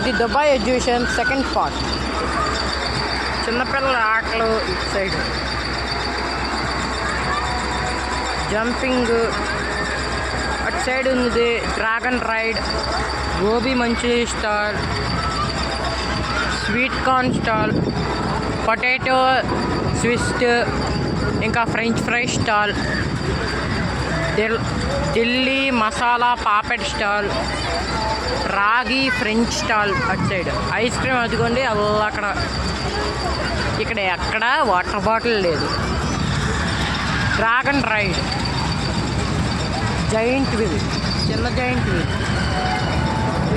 ఇది Dubai exhibition second part. చిన్నపిల్లల ఆటలు ఇటు సైడ్, జంపింగ్ అటు సైడ్ ఉంది, dragon ride, gobi manchurian stall, sweet corn stall, potato twist, ఇంకా French fry stall, Delhi masala papad stall, ragi French stall అటు సైడ్, ఐస్ క్రీమ్ అదిగోండి అక్కడ. ఇక్కడ ఎక్కడ వాటర్ బాటిల్ లేదు. డ్రాగన్ రైడ్, జైంట్ వీల్, చిన్న జైంట్ వీల్.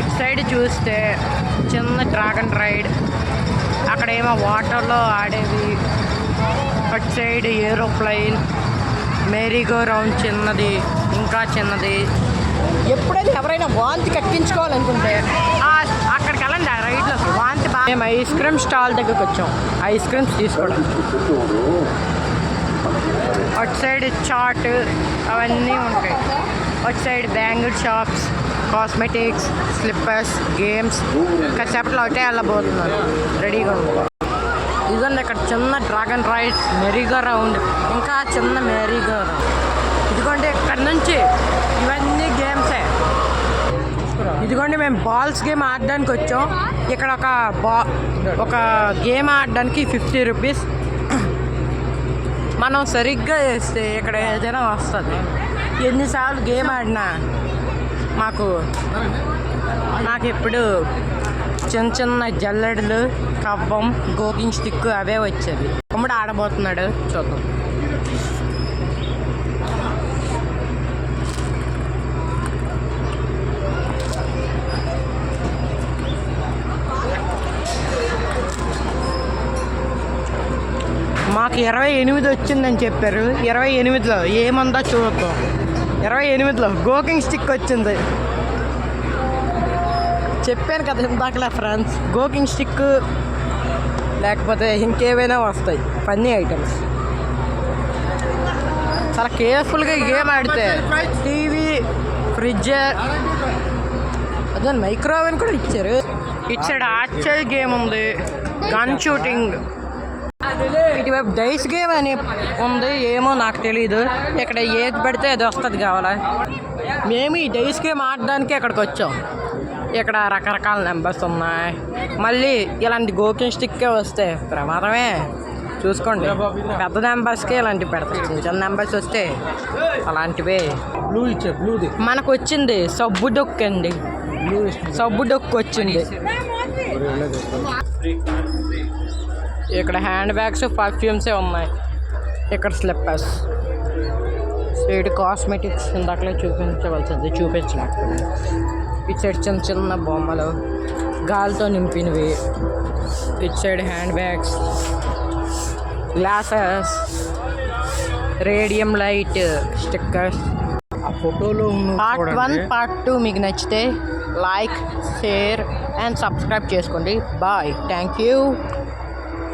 ఇటు సైడ్ చూస్తే చిన్న డ్రాగన్ రైడ్, అక్కడేమో వాటర్లో ఆడేవి. అటు సైడ్ ఏరోప్లైన్, మేరీగో రౌండ్ చిన్నది, ఇంకా చిన్నది. ఎప్పుడైనా ఎవరైనా వాంతి కక్కించుకోవాలనుకుంటే అక్కడికి వెళ్ళండి, ఆ రైడ్లో వాంతి. మేము ఐస్ క్రీమ్ స్టాల్ దగ్గరకు వచ్చాం ఐస్ క్రీమ్స్ తీసుకోవడం. అటు సైడ్ చాట్ అవన్నీ ఉంటాయి. అటు side bangle shops, cosmetics, slippers, games. కాసేపట్లో ఒకటే వెళ్ళబోతున్నారు, రెడీగా ఉంది. ఇదండి ఇక్కడ చిన్న డ్రాగన్ రైడ్, మెరీగో రౌండ్, ఇంకా చిన్న మెరీగో రౌండ్. ఇదిగోండి ఇక్కడ నుంచి ఇవన్నీ గేమ్సే. ఇదిగోండి మేము బాల్స్ గేమ్ ఆడడానికి వచ్చాం. ఇక్కడ ఒక గేమ్ ఆడడానికి 50 రూపీస్. మనం సరిగ్గా చేస్తే ఇక్కడ ఏదైనా వస్తుంది. ఎన్నిసార్లు గేమ్ ఆడినా నాకు ఎప్పుడు చిన్న చిన్న జల్లెడలు, కవ్వం, గోకింగ్ స్టిక్ అవే వచ్చేది. తమ్ముడు ఆడబోతున్నాడు, చూద్దాం. మాకు 28 వచ్చిందని చెప్పారు. 28లో ఏముందో చూద్దాం. 28లో గోకింగ్ స్టిక్ వచ్చింది. చెప్పాను కదా ఇందాకలా ఫ్రెండ్స్, గోకింగ్ స్టిక్ లేకపోతే ఇంకేమైనా వస్తాయి ఫన్నీ ఐటమ్స్. చాలా కేర్ఫుల్గా గేమ్ ఆడితే టీవీ, ఫ్రిడ్జ్, అదే మైక్రోవేవ్ కూడా ఇచ్చారు. ఇచ్చాడు. ఆర్చర్ గేమ్ ఉంది, గన్ షూటింగ్. ఇటువైపు డైస్ గేమ్ అని ఉంది, ఏమో నాకు తెలీదు. ఇక్కడ ఏది పెడితే అది వస్తుంది కావాలా. మేము ఈ డైస్ గేమ్ ఆడడానికి ఇక్కడికి వచ్చాం. ఇక్కడ రకరకాల నెంబర్స్ ఉన్నాయి. మళ్ళీ ఇలాంటి గోకింగ్ స్టిక్కే వస్తే ప్రమాదమే, చూసుకోండి. పెద్ద నెంబర్స్కే ఇలాంటివి పెడతాయి, చిన్న చిన్న నెంబర్స్ వస్తే అలాంటివే. మనకు వచ్చింది సబ్బు డొక్కు అండి, సబ్బు డొక్కు వచ్చింది. ఇక్కడ హ్యాండ్ బ్యాగ్స్, పర్ఫ్యూమ్సే ఉన్నాయి. ఇక్కడ స్లిప్పర్స్, సైడ్ కాస్మెటిక్స్ ఇందాకలే చూపించినట్టు. ఇటు సైడ్ చిన్న చిన్న బొమ్మలు, గాలితో నింపినవి. ఇటు side hand bags, glasses, radium light stickers. ఆ ఫోటోలో పార్ట్ 1, పార్ట్ 2 మీకు నచ్చితే లైక్, షేర్ అండ్ సబ్స్క్రైబ్ చేసుకోండి. Bye, thank you.